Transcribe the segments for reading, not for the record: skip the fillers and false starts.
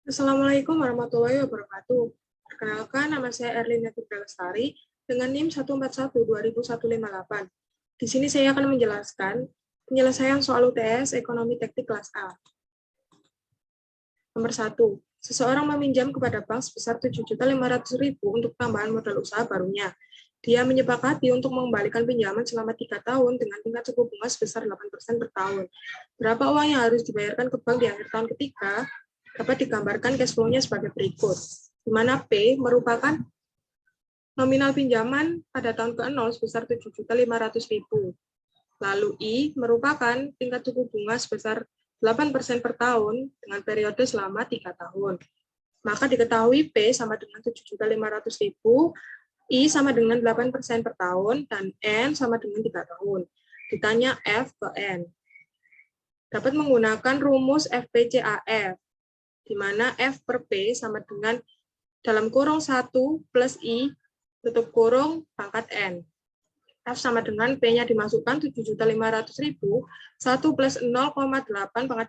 Assalamualaikum warahmatullahi wabarakatuh. Perkenalkan, nama saya Erlina Fitri Lestari dengan NIM 141-21158. Di sini saya akan menjelaskan penyelesaian soal UTS Ekonomi Teknik kelas A. Nomor 1. Seseorang meminjam kepada bank sebesar Rp7.500.000 untuk tambahan modal usaha barunya. Dia menyepakati untuk mengembalikan pinjaman selama 3 tahun dengan tingkat suku bunga sebesar 8% per tahun. Berapa uang yang harus dibayarkan ke bank di akhir tahun ketiga dapat digambarkan cash flow-nya sebagai berikut, di mana P merupakan nominal pinjaman pada tahun ke-0 sebesar Rp7.500.000. Lalu I merupakan tingkat suku bunga sebesar 8% per tahun dengan periode selama 3 tahun. Maka diketahui P sama dengan Rp7.500.000, I sama dengan 8% per tahun, dan N sama dengan 3 tahun. Ditanya F ke N. Dapat menggunakan rumus FPCAF, di mana F per P sama dengan dalam kurung 1 plus I tutup kurung pangkat N. F sama dengan P-nya dimasukkan 7.500.000, 1 plus 0,8 pangkat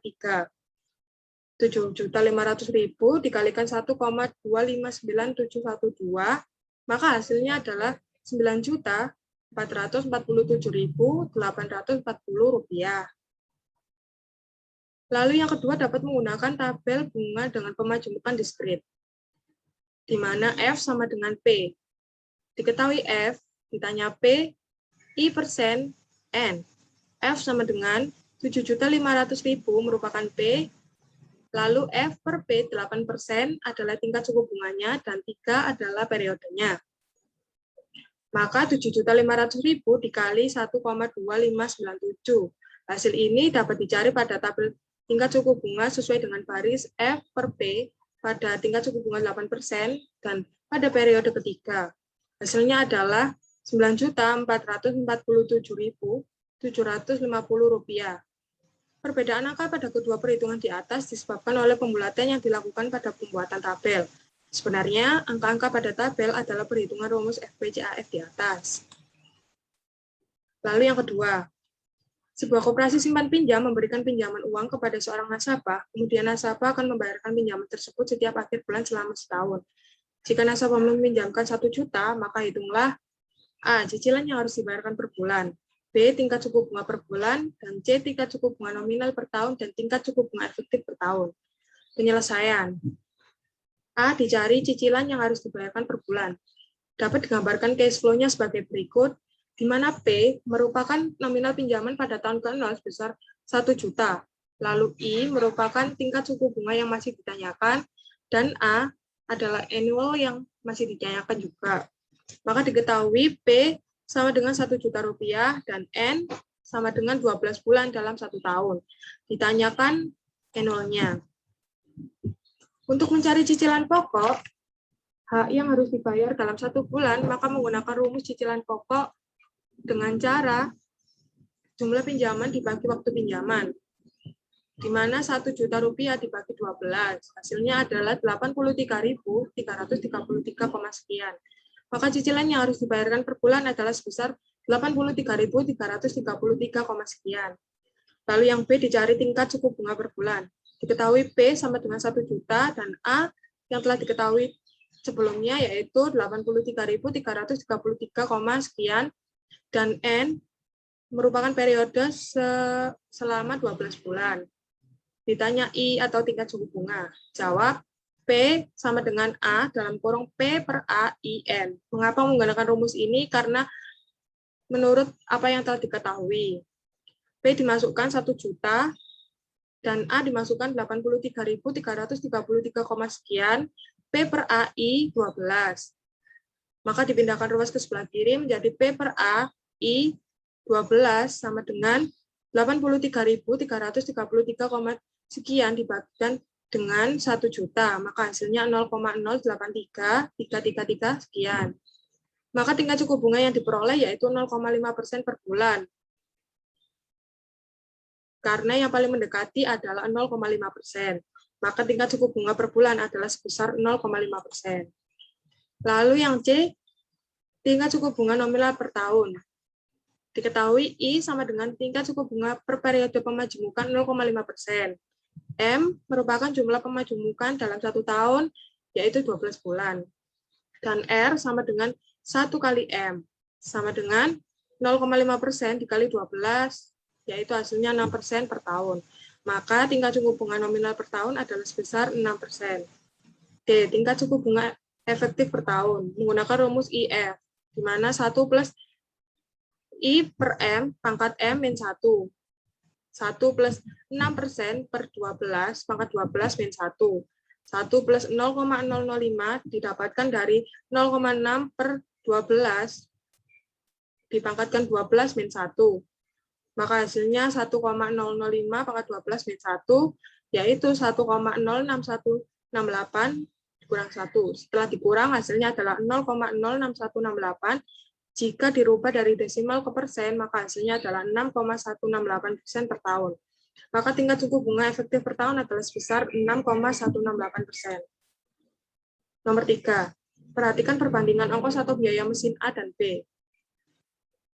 3. 7.500.000 dikalikan 1,259712, maka hasilnya adalah Rp9.447.840. Lalu yang kedua dapat menggunakan tabel bunga dengan pemajemukan diskrit, di mana F sama dengan P. Diketahui F, ditanya P, I persen, N. F sama dengan 7.500.000 merupakan P, lalu F per P 8% adalah tingkat suku bunganya, dan 3 adalah periodenya. Maka 7.500.000 dikali 1,2597. Hasil ini dapat dicari pada tabel tingkat suku bunga sesuai dengan baris F per P pada tingkat suku bunga 8% dan pada periode ketiga. Hasilnya adalah Rp9.447.750. Perbedaan angka pada kedua perhitungan di atas disebabkan oleh pembulatan yang dilakukan pada pembuatan tabel. Sebenarnya, angka-angka pada tabel adalah perhitungan rumus FPCAF di atas. Lalu yang kedua, sebuah koperasi simpan pinjam memberikan pinjaman uang kepada seorang nasabah, kemudian nasabah akan membayarkan pinjaman tersebut setiap akhir bulan selama setahun. Jika nasabah meminjamkan 1 juta, maka hitunglah A. Cicilan yang harus dibayarkan per bulan, B. Tingkat suku bunga per bulan, dan C. Tingkat suku bunga nominal per tahun dan tingkat suku bunga efektif per tahun. Penyelesaian. A. Dicari cicilan yang harus dibayarkan per bulan. Dapat digambarkan cash flow-nya sebagai berikut, di mana P merupakan nominal pinjaman pada tahun ke-0 sebesar 1 juta. Lalu I merupakan tingkat suku bunga yang masih ditanyakan, dan A adalah annual yang masih ditanyakan juga. Maka diketahui P sama dengan 1 juta rupiah dan N sama dengan 12 bulan dalam 1 tahun. Ditanyakan annualnya. Untuk mencari cicilan pokok, hak yang harus dibayar dalam 1 bulan, maka menggunakan rumus cicilan pokok dengan cara jumlah pinjaman dibagi waktu pinjaman, di mana 1 juta rupiah dibagi 12, hasilnya adalah 83.333, sekian. Maka cicilan yang harus dibayarkan per bulan adalah sebesar 83.333, sekian. Lalu yang B dicari tingkat suku bunga per bulan. Diketahui P sama dengan 1 juta dan A yang telah diketahui sebelumnya yaitu 83.333, sekian, dan N merupakan periode selama 12 bulan. Ditanya I atau tingkat suku bunga. Jawab P sama dengan A dalam kurung P per A I N. Mengapa menggunakan rumus ini? Karena menurut apa yang telah diketahui, P dimasukkan 1 juta dan A dimasukkan 83.333, sekian, P per A I 12. Maka dipindahkan ruas ke sebelah kiri menjadi P per A I 12 sama dengan 83.333, sekian dibagikan dengan 1 juta, maka hasilnya 0,083333, sekian. Maka tingkat suku bunga yang diperoleh yaitu 0,5% per bulan. Karena yang paling mendekati adalah 0,5%. Maka tingkat suku bunga per bulan adalah sebesar 0,5%. Lalu yang C, tingkat suku bunga nominal per tahun. Diketahui I sama dengan tingkat suku bunga per periode pemajemukan 0,5%. M merupakan jumlah pemajemukan dalam 1 tahun, yaitu 12 bulan. Dan R sama dengan 1 kali M, sama dengan 0,5% dikali 12, yaitu hasilnya 6% per tahun. Maka tingkat suku bunga nominal per tahun adalah sebesar 6%. D. Tingkat suku bunga efektif per tahun menggunakan rumus IF, di mana 1 plus I per M pangkat M min 1. 1 plus 6% per 12 pangkat 12 min 1. 1 plus 0,005 didapatkan dari 0,6 per 12 dipangkatkan 12 min 1. Maka hasilnya 1,005 pangkat 12 min 1, yaitu 1,06168 dikurang 1. Setelah dikurang, hasilnya adalah 0,06168. Jika dirubah dari desimal ke persen, maka hasilnya adalah 6,168% per tahun. Maka tingkat suku bunga efektif per tahun adalah sebesar 6,168%. Nomor 3. Perhatikan perbandingan ongkos atau biaya mesin A dan B.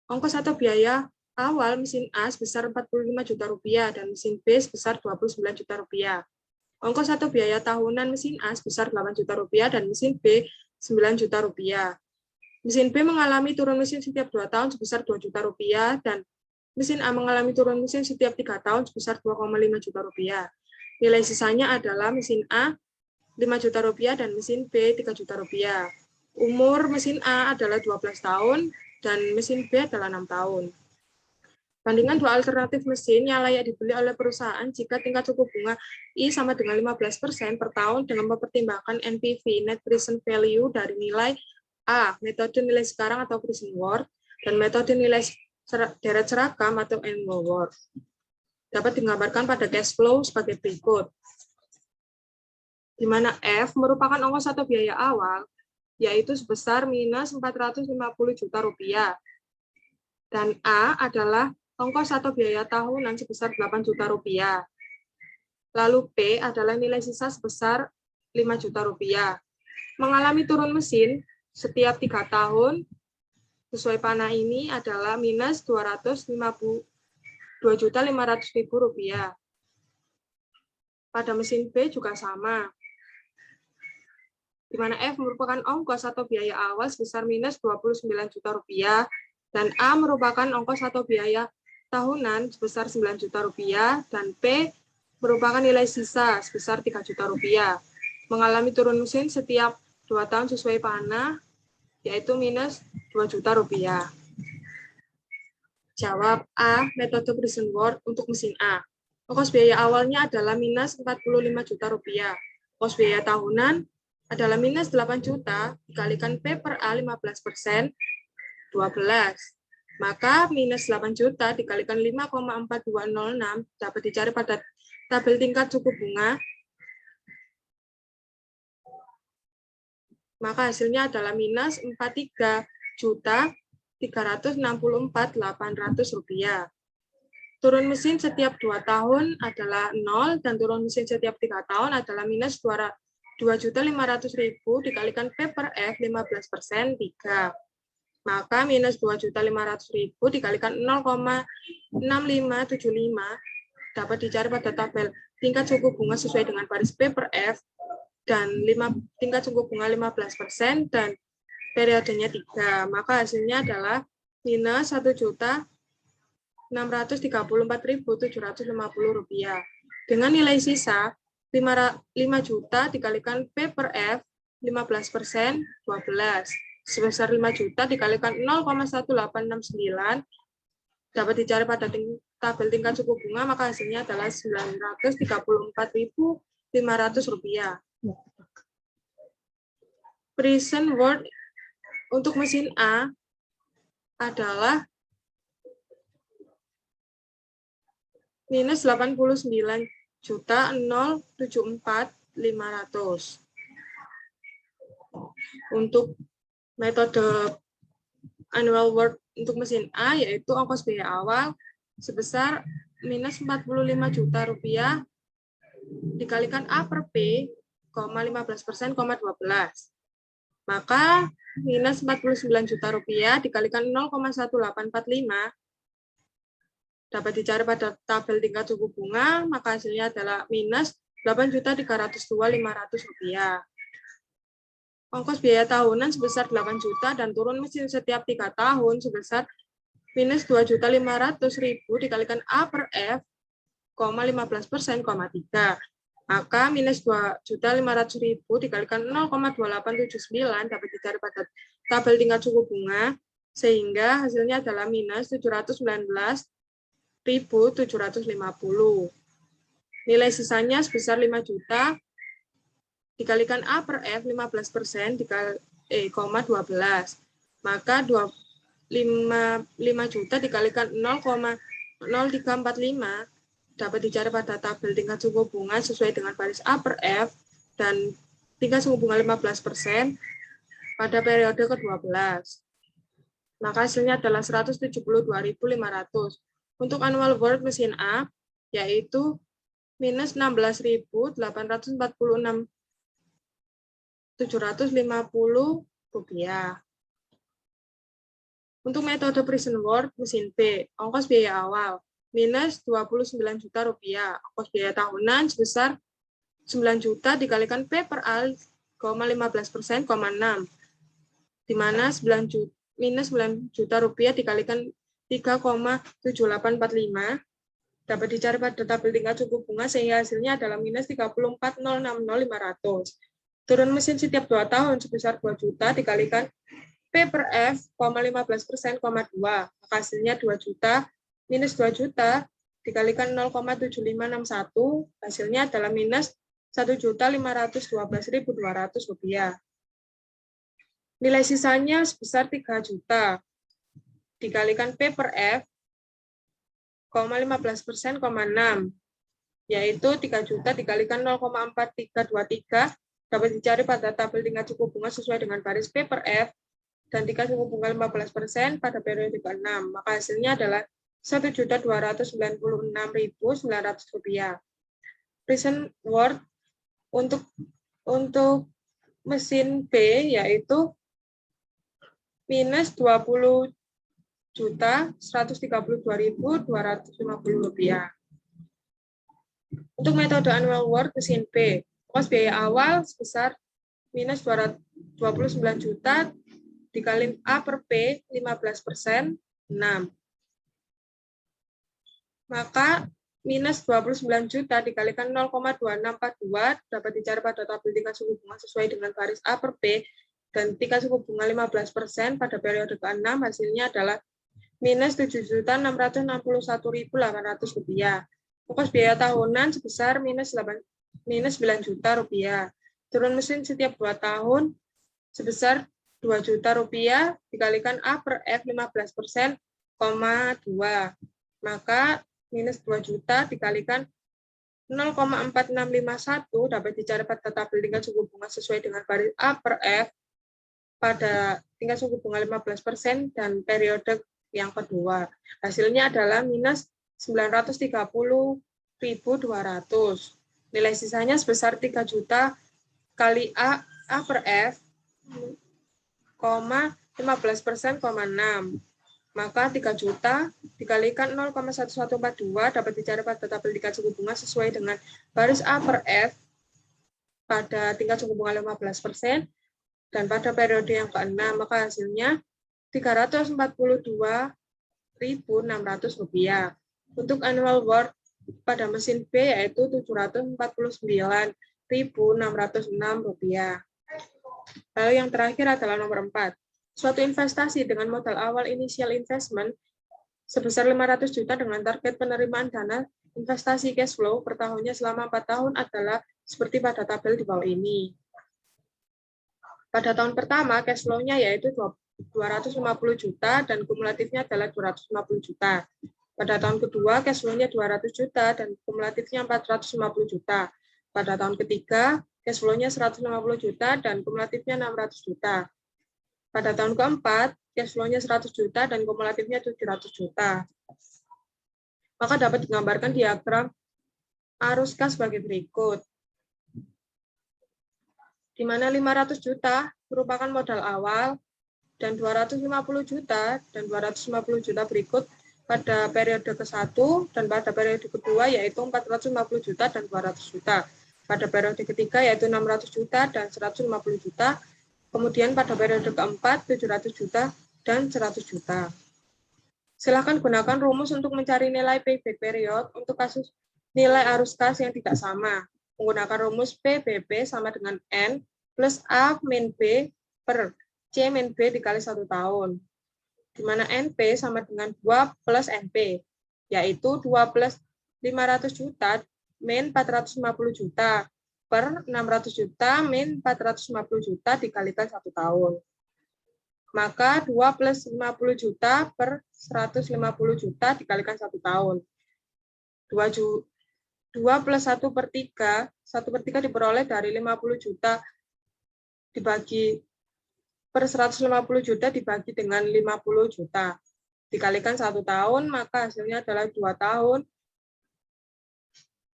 Ongkos atau biaya awal mesin A sebesar 45 juta rupiah dan mesin B sebesar 29 juta rupiah. Ongkos atau biaya tahunan mesin A sebesar 8 juta rupiah dan mesin B 9 juta rupiah. Mesin B mengalami turun mesin setiap 2 tahun sebesar 2 juta rupiah dan mesin A mengalami turun mesin setiap 3 tahun sebesar 2,5 juta rupiah. Nilai sisanya adalah mesin A 5 juta rupiah dan mesin B 3 juta rupiah. Umur mesin A adalah 12 tahun dan mesin B adalah 6 tahun. Bandingkan dua alternatif mesin yang layak dibeli oleh perusahaan jika tingkat suku bunga I sama dengan 15% per tahun dengan mempertimbangkan NPV, Net Present Value dari nilai A, metode nilai sekarang atau present worth, dan metode nilai deret seragam atau annual worth. Dapat digambarkan pada cash flow sebagai berikut. Di mana F merupakan ongkos atau biaya awal, yaitu sebesar minus 450 juta rupiah. Dan A adalah ongkos atau biaya tahunan sebesar 8 juta rupiah. Lalu P adalah nilai sisa sebesar 5 juta rupiah. Mengalami turun mesin setiap 3 tahun, sesuai panah ini adalah minus 252.500.000 rupiah. Pada mesin B juga sama, di mana F merupakan ongkos atau biaya awal sebesar minus 29 juta rupiah, dan A merupakan ongkos atau biaya tahunan sebesar 9 juta rupiah, dan P merupakan nilai sisa sebesar 3 juta rupiah. Mengalami turun mesin setiap 2 tahun sesuai panah, yaitu minus 2 juta rupiah. Jawab A, metode present worth untuk mesin A. Ongkos biaya awalnya adalah minus 45 juta rupiah. Ongkos biaya tahunan adalah minus 8 juta dikalikan P per A 15%, 12. Maka minus 8 juta dikalikan 5,4206 dapat dicari pada tabel tingkat suku bunga. Maka hasilnya adalah minus 43.364.800 rupiah. Turun mesin setiap 2 tahun adalah 0 dan turun mesin setiap 3 tahun adalah minus 2.500.000 dikalikan P per F 15%, 3. Maka minus 2.500.000 dikalikan 0,6575 dapat dicari pada tabel tingkat suku bunga sesuai dengan baris P per F dan tingkat suku bunga 15% dan periodenya 3. Maka hasilnya adalah minus 1.634.750 rupiah. Dengan nilai sisa 5 juta dikalikan P per F 15%, 12. Sebesar 5 juta dikalikan 0,1869 dapat dicari pada tabel tingkat suku bunga, maka hasilnya adalah 934.500 rupiah. Present worth untuk mesin A adalah minus 89.074.500. Untuk metode annual worth untuk mesin A yaitu ongkos biaya awal sebesar minus 45 juta rupiah dikalikan A per P, 15%, 12. Maka minus 49 juta rupiah dikalikan 0,1845 dapat dicari pada tabel tingkat suku bunga, maka hasilnya adalah minus Rp8.302.500. Ongkos biaya tahunan sebesar 8 juta dan turun mesin setiap 3 tahun sebesar minus 2.500.000 dikalikan A per F, 15%, 3. Maka minus 2.500.000 dikalikan 0,2879 dapat dicari pada tabel tingkat suku bunga, sehingga hasilnya adalah minus 719.750. Nilai sisanya sebesar 5 juta dikalikan A per F 15% dikali 12. Maka 5 juta dikalikan 0,0345 dapat dicari pada tabel tingkat suku bunga sesuai dengan baris A per F dan tingkat suku bunga 15% pada periode ke-12. Maka hasilnya adalah 172.500. Untuk annual worth mesin A yaitu minus 16.846.750 rupiah. Untuk metode present worth mesin B, ongkos biaya awal minus 29 juta rupiah, ongkos biaya tahunan sebesar 9 juta dikalikan P per A, 15%, 6, di mana minus 9 juta rupiah dikalikan 3,7845 dapat dicari pada tabel tingkat suku bunga sehingga hasilnya adalah minus 34.060.500. Turun mesin setiap 2 tahun sebesar 2 juta dikalikan P per F, 15%, 2. Maka hasilnya 2 juta minus 2 juta dikalikan 0,7561, hasilnya adalah minus 1.512.200 rupiah. Nilai sisanya sebesar 3 juta dikalikan P per F, 15%, 6, yaitu 3 juta dikalikan 0,4323 dapat dicari pada tabel tingkat suku bunga sesuai dengan baris P per F dan tingkat suku bunga 15% pada periode ke-6. Maka hasilnya adalah 1.296.900 rupiah. Present worth untuk mesin B yaitu minus 20.132.250 rupiah. Untuk metode annual worth mesin B, ongkos biaya awal sebesar minus 29 juta dikali A per P 15%, 6. Maka minus 29 juta dikalikan 0,2642 dapat dicari pada tabel tingkat suku bunga sesuai dengan baris A per P dan tingkat suku bunga 15% pada periode ke-6, hasilnya adalah minus 7.661.800 rupiah. Ongkos biaya tahunan sebesar minus 9 juta rupiah. Turun mesin setiap 2 tahun sebesar 2 juta rupiah dikalikan A per F 15%, 2. Maka minus 2 juta dikalikan 0,4651 dapat dicari pada tabel tingkat suku bunga sesuai dengan baris A per F pada tingkat suku bunga 15% dan periode yang kedua. Hasilnya adalah minus 930.200. Nilai sisanya sebesar 3 juta kali A per F, 15%, 6. Maka 3 juta dikalikan 0,1142 dapat dicari pada tabel tingkat suku bunga sesuai dengan baris A per F pada tingkat suku bunga 15% dan pada periode yang ke-6, maka hasilnya 342.600 rupiah. Untuk annual worth pada mesin B yaitu 749.606 rupiah. Lalu yang terakhir adalah nomor 4. Suatu investasi dengan modal awal initial investment sebesar 500 juta dengan target penerimaan dana investasi cash flow per tahunnya selama 4 tahun adalah seperti pada tabel di bawah ini. Pada tahun pertama, cash flow-nya yaitu 250 juta dan kumulatifnya adalah 250 juta. Pada tahun kedua, cash flow-nya 200 juta dan kumulatifnya 450 juta. Pada tahun ketiga, cash flow-nya 150 juta dan kumulatifnya 600 juta. Pada tahun keempat, cash flow-nya 100 juta dan kumulatifnya 700 juta. Maka dapat digambarkan diagram arus kas sebagai berikut. Di mana 500 juta merupakan modal awal dan 250 juta dan 250 juta berikut pada periode ke-1 dan pada periode kedua yaitu 450 juta dan 200 juta. Pada periode ketiga yaitu 600 juta dan 150 juta. Kemudian pada periode keempat 700 juta dan 100 juta. Silakan gunakan rumus untuk mencari nilai payback period untuk kasus nilai arus kas yang tidak sama. Menggunakan rumus PBB sama dengan N plus A min B per C min B dikali 1 tahun. Di mana NP sama dengan 2 plus NP, yaitu 2 plus 500 juta min 450 juta per 600 juta min 450 juta dikalikan 1 tahun. Maka 2 plus 50 juta per 150 juta dikalikan 1 tahun. 2 plus 1 per 3, 1 per 3 diperoleh dari 50 juta dibagi per 150 juta dibagi dengan 50 juta. Dikalikan 1 tahun, maka hasilnya adalah 2 tahun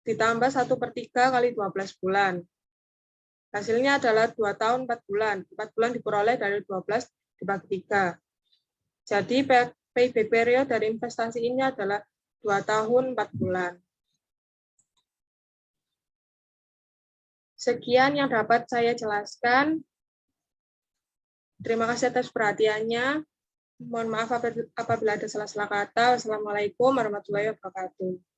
ditambah 1 per 3 kali 12 bulan. Hasilnya adalah 2 tahun 4 bulan. 4 bulan diperoleh dari 12 dibagi 3. Jadi payback period dari investasi ini adalah 2 tahun 4 bulan. Sekian yang dapat saya jelaskan. Terima kasih atas perhatiannya. Mohon maaf apabila ada salah-salah kata. Wassalamualaikum warahmatullahi wabarakatuh.